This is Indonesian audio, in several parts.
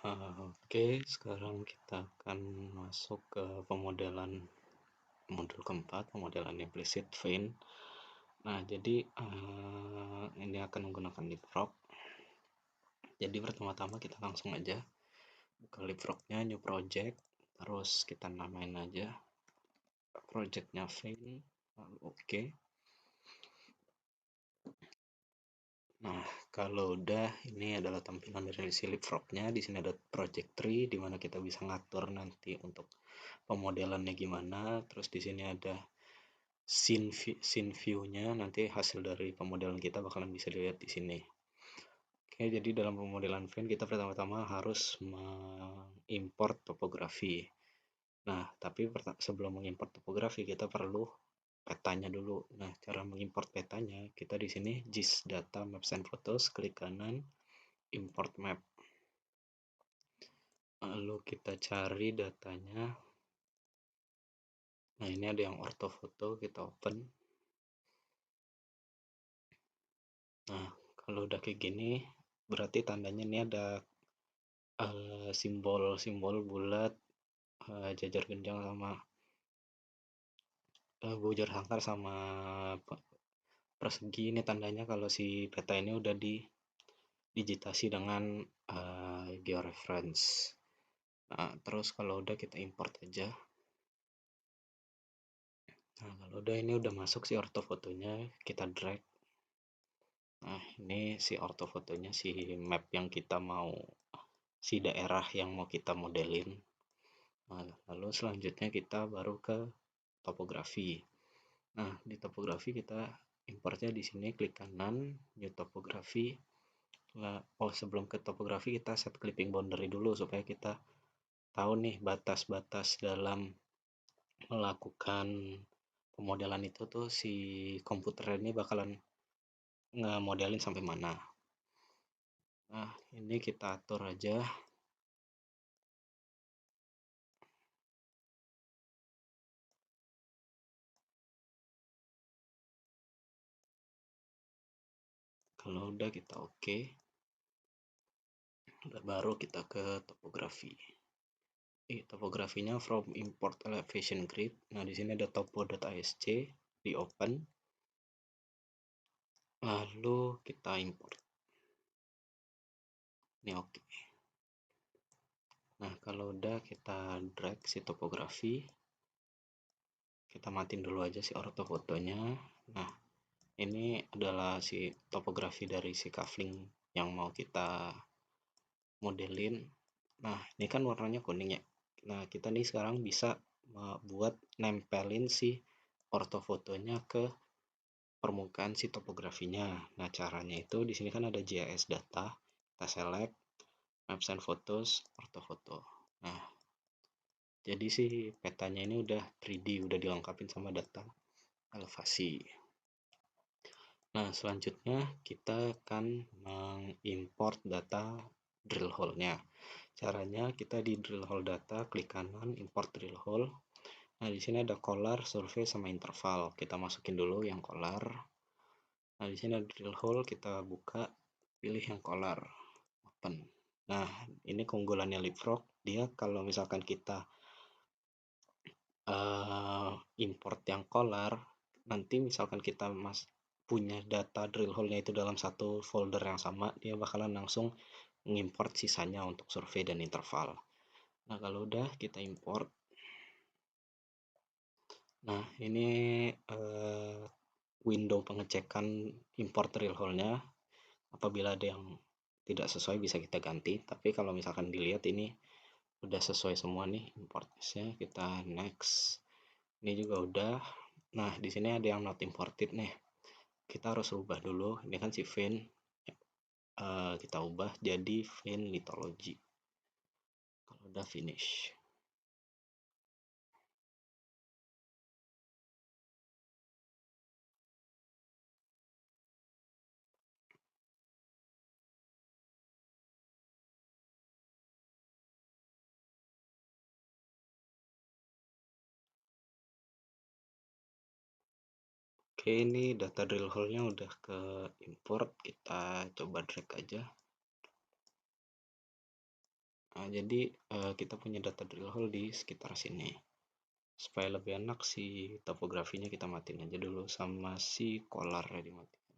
Oke, sekarang kita akan masuk ke pemodelan modul keempat, pemodelan implisit vein. Nah, jadi ini akan menggunakan leapfrog. Jadi pertama-tama kita langsung aja buka leapfrognya, new project, terus kita namain aja projectnya vein, lalu oke. Nah, kalau udah, ini adalah tampilan dari si leapfrognya. Di sini ada project tree, di mana kita bisa ngatur nanti untuk pemodelannya gimana. Terus di sini ada scene view-nya, nanti hasil dari pemodelan kita bakalan bisa dilihat di sini. Oke, jadi dalam pemodelan vein kita pertama-tama harus mengimport topografi. Nah, tapi sebelum mengimport topografi kita perlu petanya dulu. Nah, cara mengimport petanya, kita di sini GIS data maps and photos, klik kanan, import map. Lalu kita cari datanya. Nah, ini ada yang ortofoto, kita open. Nah, kalau udah kayak gini, berarti tandanya ini ada simbol-simbol bulat, jajar genjang sama bujur sangkar sama persegi. Ini tandanya kalau si peta ini udah digitasi dengan georeference. Nah, terus kalau udah kita import aja. Nah, kalau udah ini udah masuk si ortofotonya, kita drag. Nah, ini si ortofotonya, si map yang kita mau, si daerah yang mau kita modelin. Nah, lalu selanjutnya kita baru ke topografi. Nah, di topografi kita importnya di sini, klik kanan, new topografi. Oh, sebelum ke topografi kita set clipping boundary dulu supaya kita tahu nih batas-batas dalam melakukan pemodelan itu tuh si komputer ini bakalan ngemodelin sampai mana. Nah, ini kita atur aja. Kalau udah kita oke. Baru kita ke topografi. Topografinya from import elevation grid. Nah, di sini ada topo.asc, di open. Lalu kita import. Ini oke. Nah, kalau udah kita drag si topografi. Kita matiin dulu aja si ortofotonya. Nah, ini adalah si topografi dari si kafling yang mau kita modelin. Nah, ini kan warnanya kuning ya. Nah, kita nih sekarang bisa buat nempelin si ortofotonya ke permukaan si topografinya. Nah, caranya itu di sini kan ada GIS data, kita select maps and photos, ortofoto. Nah, jadi si petanya ini udah 3D, udah dilengkapin sama data elevasi. Nah, selanjutnya kita akan mengimport data drill hole-nya. Caranya kita di drill hole data, klik kanan, import drill hole. Nah, di sini ada color, survey, sama interval. Kita masukin dulu yang color. Nah, di sini ada drill hole, kita buka, pilih yang color, open. Nah, ini keunggulannya leapfrog. Dia kalau misalkan kita import yang color, nanti misalkan kita punya data drill hole-nya itu dalam satu folder yang sama, dia bakalan langsung mengimport sisanya untuk survei dan interval. Nah, kalau udah kita import. Nah, ini window pengecekan import drill hole-nya. Apabila ada yang tidak sesuai bisa kita ganti, tapi kalau misalkan dilihat ini udah sesuai semua nih importnya, kita next. Ini juga udah. Nah, di sini ada yang not imported nih. Kita harus ubah dulu. Ini kan si vein, kita ubah jadi vein lithology. Kalau udah finish. Oke, ini data drill hole-nya udah ke import. Kita coba drag aja. Nah, jadi kita punya data drill hole di sekitar sini. Supaya lebih enak si topografinya kita matiin aja dulu sama si collar-nya dimatiin.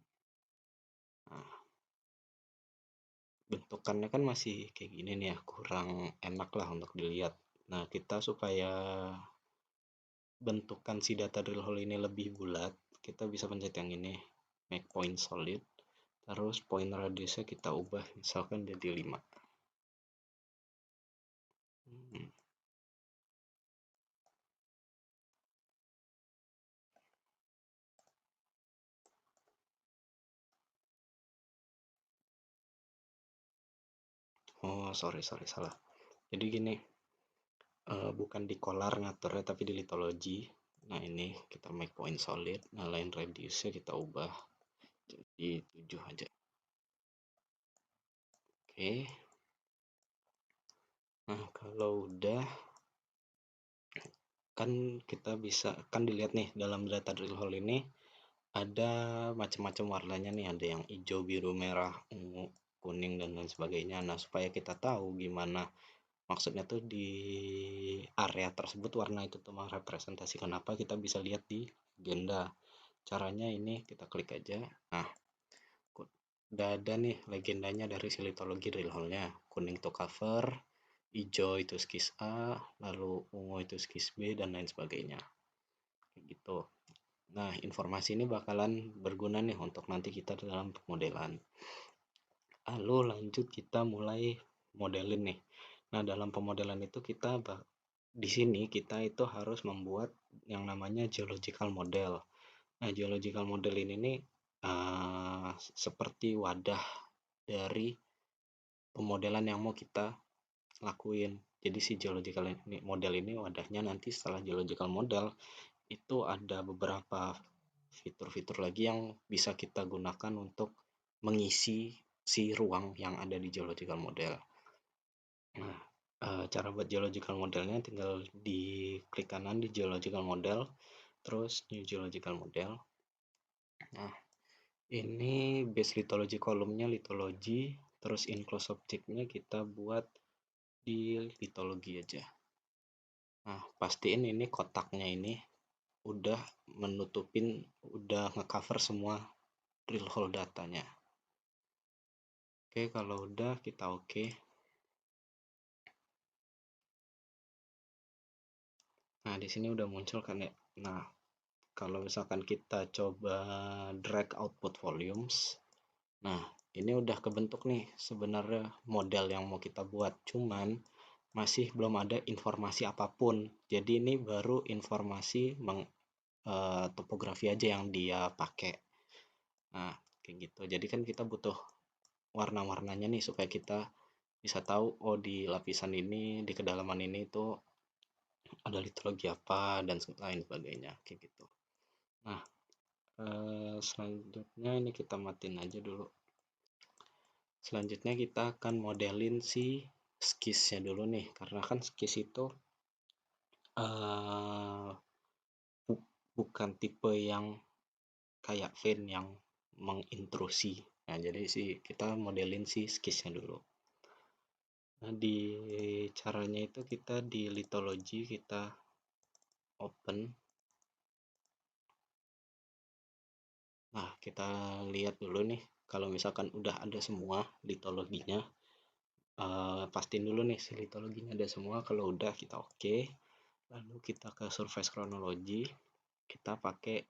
Nah, bentukannya kan masih kayak gini nih ya, kurang enak lah untuk dilihat. Nah, kita supaya bentukan si data drill hole ini lebih bulat, kita bisa pencet yang ini, make point solid. Terus point radiusnya kita ubah misalkan jadi 5. Oh, sorry, salah. Jadi gini, bukan di collar ngaturnya tapi di litology. Nah, ini kita make point solid. Nah, line radiusnya kita ubah jadi 7 aja. Oke. Nah, kalau udah kan kita bisa kan dilihat nih dalam data drill hole ini ada macam-macam warnanya nih, ada yang hijau, biru, merah, ungu, kuning dan lain sebagainya. Nah, supaya kita tahu gimana maksudnya tuh di area tersebut warna itu tuh merepresentasikan apa, kita bisa lihat di legenda. Caranya ini kita klik aja. Nah, udah ada nih legendanya dari si litologi drill hole-nya. Kuning itu cover, hijau itu skis A, lalu ungu itu skis B dan lain sebagainya. Kayak gitu. Nah, informasi ini bakalan berguna nih untuk nanti kita dalam pemodelan. Lalu lanjut kita mulai modelin nih. Nah, dalam pemodelan itu kita di sini kita itu harus membuat yang namanya geological model. Nah, geological model ini nih seperti wadah dari pemodelan yang mau kita lakuin. Jadi si geological model ini wadahnya, nanti setelah geological model itu ada beberapa fitur-fitur lagi yang bisa kita gunakan untuk mengisi si ruang yang ada di geological model. Nah, cara buat geological modelnya tinggal di klik kanan di geological model, terus new geological model. Nah, ini base lithology kolomnya lithology, terus enclose objectnya kita buat di lithology aja. Nah, pastiin ini kotaknya ini udah udah ngecover semua drill hole datanya. Oke, kalau udah kita oke. Nah, di sini udah muncul kan ya. Nah, kalau misalkan kita coba drag output volumes, nah ini udah kebentuk nih sebenarnya model yang mau kita buat, cuman masih belum ada informasi apapun. Jadi ini baru informasi topografi aja yang dia pakai. Nah, kayak gitu. Jadi kan kita butuh warna-warnanya nih supaya kita bisa tahu, oh di lapisan ini, di kedalaman ini itu ada litologi apa dan lain sebagainya kayak gitu. Nah, selanjutnya ini kita matiin aja dulu. Selanjutnya kita akan modelin si skisnya dulu nih, karena kan skis itu bukan tipe yang kayak vein yang mengintrusi. Nah, jadi kita modelin si skisnya dulu. Nah, di caranya itu kita di lithology kita open. Nah, kita lihat dulu nih, kalau misalkan udah ada semua lithologinya, pastiin dulu nih si lithologinya ada semua. Kalau udah kita oke. Lalu kita ke surface chronology, kita pakai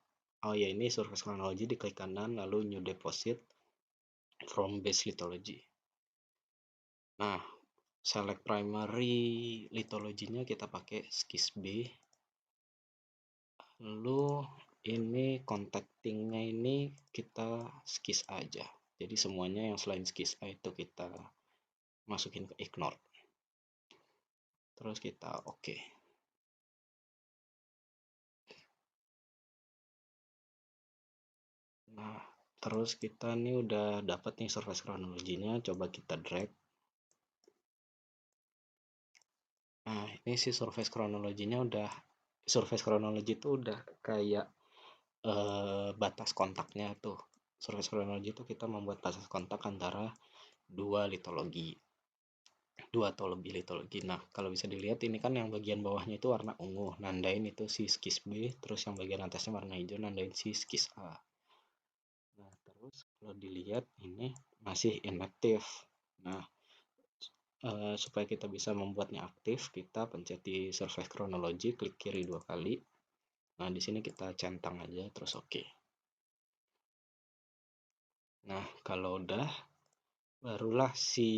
ini surface chronology, diklik kanan lalu new deposit from base lithology. Nah, select primary lithology-nya kita pakai skis B. Lalu ini contacting-nya ini kita skis aja. Jadi semuanya yang selain skis A itu kita masukin ke ignore. Terus kita oke. Nah, terus kita nih udah dapat nih surface chronology-nya, coba kita drag. Nah, ini si surface chronology-nya surface chronology itu udah kayak batas kontaknya tuh. Surface chronology itu kita membuat batas kontak antara dua lithologi. 2 atau lebih litologi. Nah, kalau bisa dilihat ini kan yang bagian bawahnya itu warna ungu, nandain itu si skis B, terus yang bagian atasnya warna hijau nandain si skis A. Nah, terus kalau dilihat ini masih inaktif. Nah, supaya kita bisa membuatnya aktif, kita pencet di surface chronology, klik kiri 2 kali. Nah, di sini kita centang aja, terus oke. Nah, kalau udah, barulah si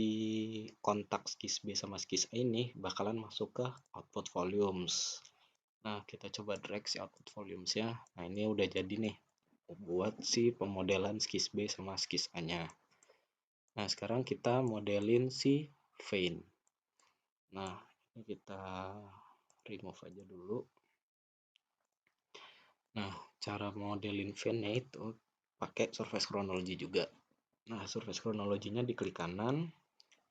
kontak skis B sama skis A ini bakalan masuk ke output volumes. Nah, kita coba drag si output volumes-nya. Nah, ini udah jadi nih buat si pemodelan skis B sama skis A-nya. Nah, sekarang kita modelin si vein. Nah, ini kita remove aja dulu. Nah, cara modelin vein-nya itu pakai surface chronology juga. Nah, surface chronology-nya diklik kanan,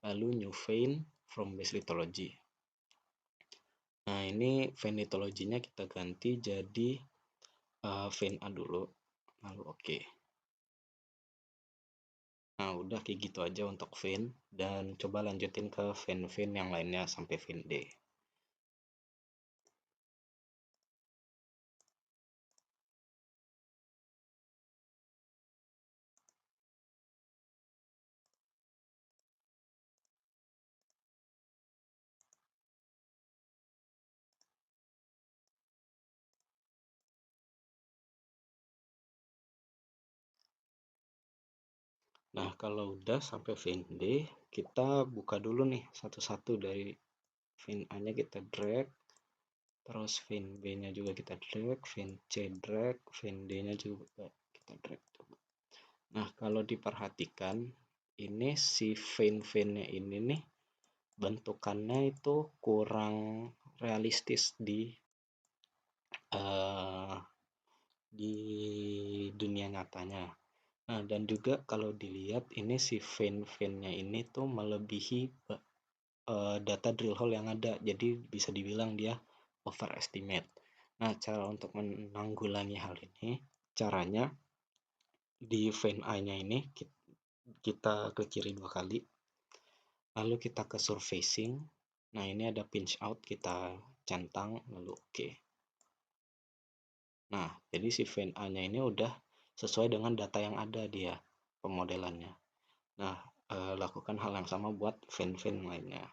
lalu new vein from base lithology. Nah, ini vein lithology-nya kita ganti jadi vein A dulu, lalu oke. Nah, udah kayak gitu aja untuk vein, dan coba lanjutin ke vein-vein yang lainnya sampai vein D. Nah, kalau udah sampai vein D, kita buka dulu nih satu-satu. Dari vein A-nya kita drag, terus vein B-nya juga kita drag, vein C drag, vein D-nya juga kita drag. Nah, kalau diperhatikan, ini si vein-veinnya ini nih bentukannya itu kurang realistis uh, di dunia nyatanya. Nah, dan juga kalau dilihat ini si vein-veinnya ini tuh melebihi data drill hole yang ada, jadi bisa dibilang dia overestimate. Nah, cara untuk menanggulangi hal ini, caranya di vein A-nya ini kita klik kiri 2 kali, lalu kita ke surfacing. Nah, ini ada pinch out, kita centang lalu oke. Nah, jadi si vein A-nya ini udah sesuai dengan data yang ada dia pemodelannya. Nah, lakukan hal yang sama buat vein-vein lainnya.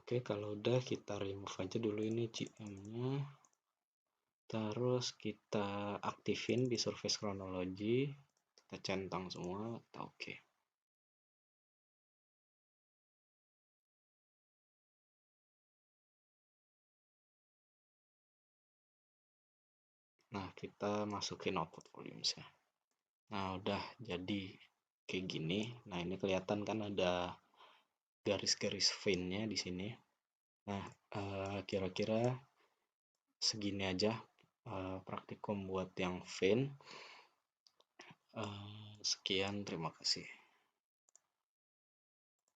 Oke, kalau udah kita remove aja dulu ini GM-nya. Terus kita aktifin di surface chronology, kita centang semua, kita oke. Nah, kita masukin output volumes ya. Nah, udah jadi kayak gini. Nah, ini kelihatan kan ada garis-garis vein-nya di sini. Nah, kira-kira segini aja praktikum buat yang vein. Sekian, terima kasih.